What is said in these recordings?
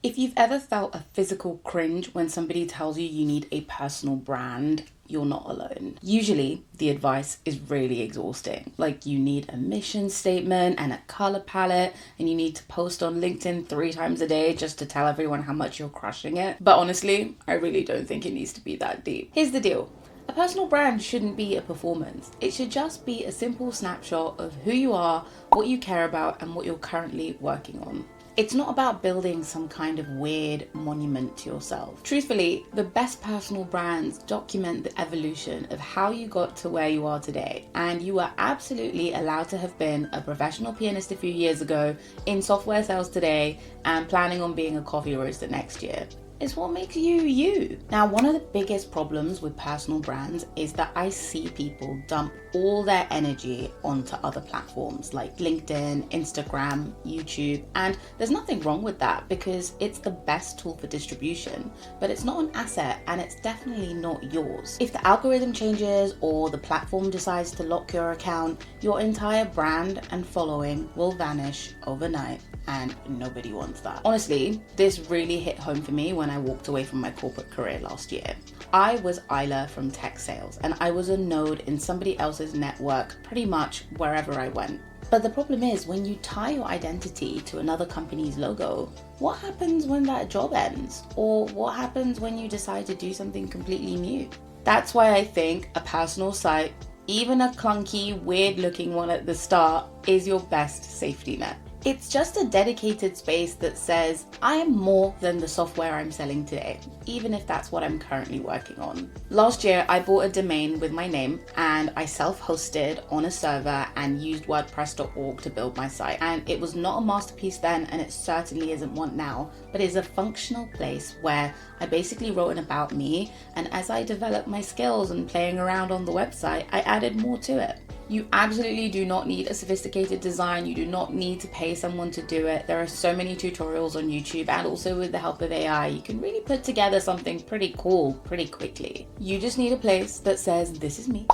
If you've ever felt a physical cringe when somebody tells you you need a personal brand, you're not alone. Usually, the advice is really exhausting. Like, you need a mission statement and a color palette, and you need to post on LinkedIn 3 times a day just to tell everyone how much you're crushing it. But honestly, I really don't think it needs to be that deep. Here's the deal. A personal brand shouldn't be a performance. It should just be a simple snapshot of who you are, what you care about, and what you're currently working on. It's not about building some kind of weird monument to yourself. Truthfully, the best personal brands document the evolution of how you got to where you are today. And you are absolutely allowed to have been a professional pianist a few years ago, in software sales today, and planning on being a coffee roaster next year. It's what makes you you. Now, one of the biggest problems with personal brands is that I see people dump all their energy onto other platforms like LinkedIn, Instagram, YouTube, and there's nothing wrong with that because it's the best tool for distribution, but it's not an asset and it's definitely not yours. If the algorithm changes or the platform decides to lock your account, your entire brand and following will vanish overnight. And nobody wants that. Honestly, this really hit home for me when I walked away from my corporate career last year. I was Aila from tech sales, and I was a node in somebody else's network pretty much wherever I went. But the problem is, when you tie your identity to another company's logo, what happens when that job ends? Or what happens when you decide to do something completely new? That's why I think a personal site, even a clunky, weird-looking one at the start, is your best safety net. It's just a dedicated space that says, I am more than the software I'm selling today, even if that's what I'm currently working on. Last year, I bought a domain with my name and I self-hosted on a server and used WordPress.org to build my site. And it was not a masterpiece then, and it certainly isn't one now, but is a functional place where I basically wrote an about me, and as I developed my skills and playing around on the website, I added more to it. You absolutely do not need a sophisticated design. You do not need to pay someone to do it. There are so many tutorials on YouTube, and also with the help of AI, you can really put together something pretty cool pretty quickly. You just need a place that says, this is me,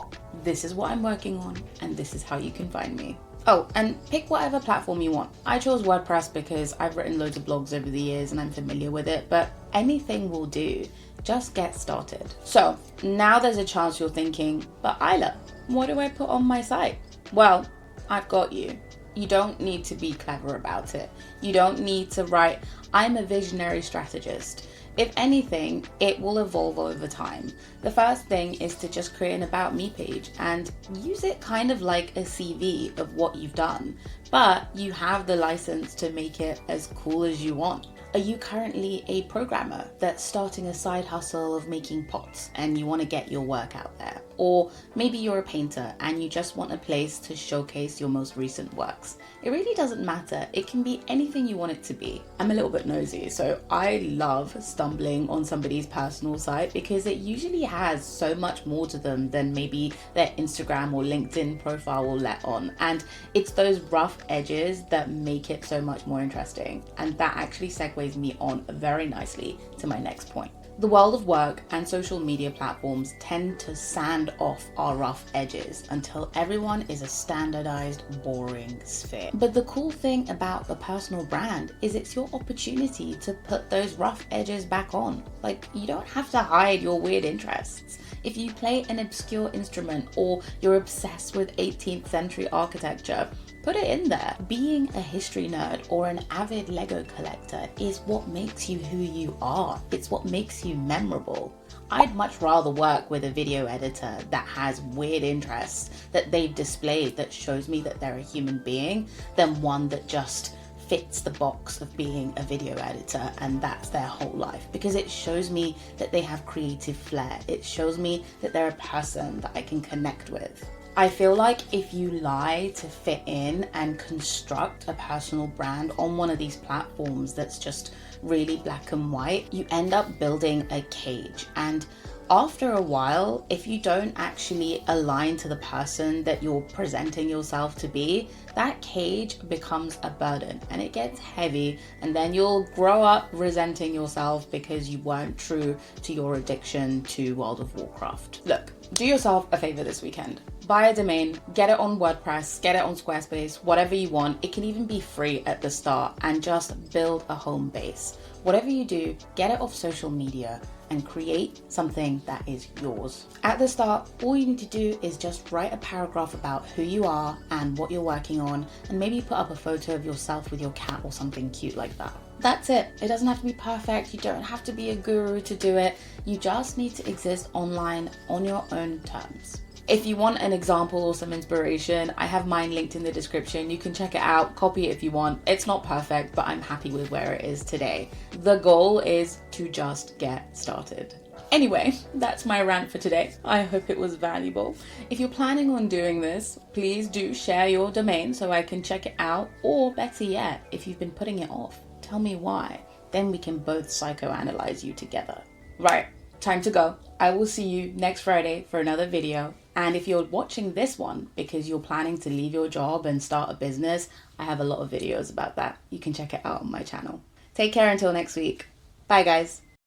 this is what I'm working on, and this is how you can find me. Oh, and pick whatever platform you want. I chose WordPress because I've written loads of blogs over the years and I'm familiar with it, but anything will do. Just get started. So now there's a chance you're thinking, but Aila, what do I put on my site? Well, I've got you. You don't need to be clever about it. You don't need to write, I'm a visionary strategist. If anything, it will evolve over time. The first thing is to just create an About Me page and use it kind of like a CV of what you've done, but you have the license to make it as cool as you want. Are you currently a programmer that's starting a side hustle of making pots and you want to get your work out there? Or maybe you're a painter and you just want a place to showcase your most recent works. It really doesn't matter. It can be anything you want it to be. I'm a little bit nosy, so I love stumbling on somebody's personal site because it usually has so much more to them than maybe their Instagram or LinkedIn profile will let on. And it's those rough edges that make it so much more interesting. And that actually segues me on very nicely to my next point. The world of work and social media platforms tend to sand off our rough edges until everyone is a standardized, boring sphere. But the cool thing about the personal brand is it's your opportunity to put those rough edges back on. Like, you don't have to hide your weird interests. If you play an obscure instrument or you're obsessed with 18th century architecture, put it in there. Being a history nerd or an avid Lego collector is what makes you who you are. It's what makes you memorable. I'd much rather work with a video editor that has weird interests that they've displayed that shows me that they're a human being than one that just fits the box of being a video editor and that's their whole life, because it shows me that they have creative flair. It shows me that they're a person that I can connect with. I feel like if you lie to fit in and construct a personal brand on one of these platforms that's just really black and white, you end up building a cage. And after a while, if you don't actually align to the person that you're presenting yourself to be, that cage becomes a burden and it gets heavy, and then you'll grow up resenting yourself because you weren't true to your addiction to World of Warcraft. Look, do yourself a favor this weekend. Buy a domain, get it on WordPress, get it on Squarespace, whatever you want. It can even be free at the start, and just build a home base. Whatever you do, get it off social media and create something that is yours. At the start, all you need to do is just write a paragraph about who you are and what you're working on, and maybe put up a photo of yourself with your cat or something cute like that. That's it. It doesn't have to be perfect. You don't have to be a guru to do it. You just need to exist online on your own terms. If you want an example or some inspiration, I have mine linked in the description. You can check it out, copy it if you want. It's not perfect, but I'm happy with where it is today. The goal is to just get started. Anyway, that's my rant for today. I hope it was valuable. If you're planning on doing this, please do share your domain so I can check it out. Or better yet, if you've been putting it off, tell me why. Then we can both psychoanalyze you together. Right, time to go. I will see you next Friday for another video. And if you're watching this one because you're planning to leave your job and start a business, I have a lot of videos about that. You can check it out on my channel. Take care until next week. Bye guys.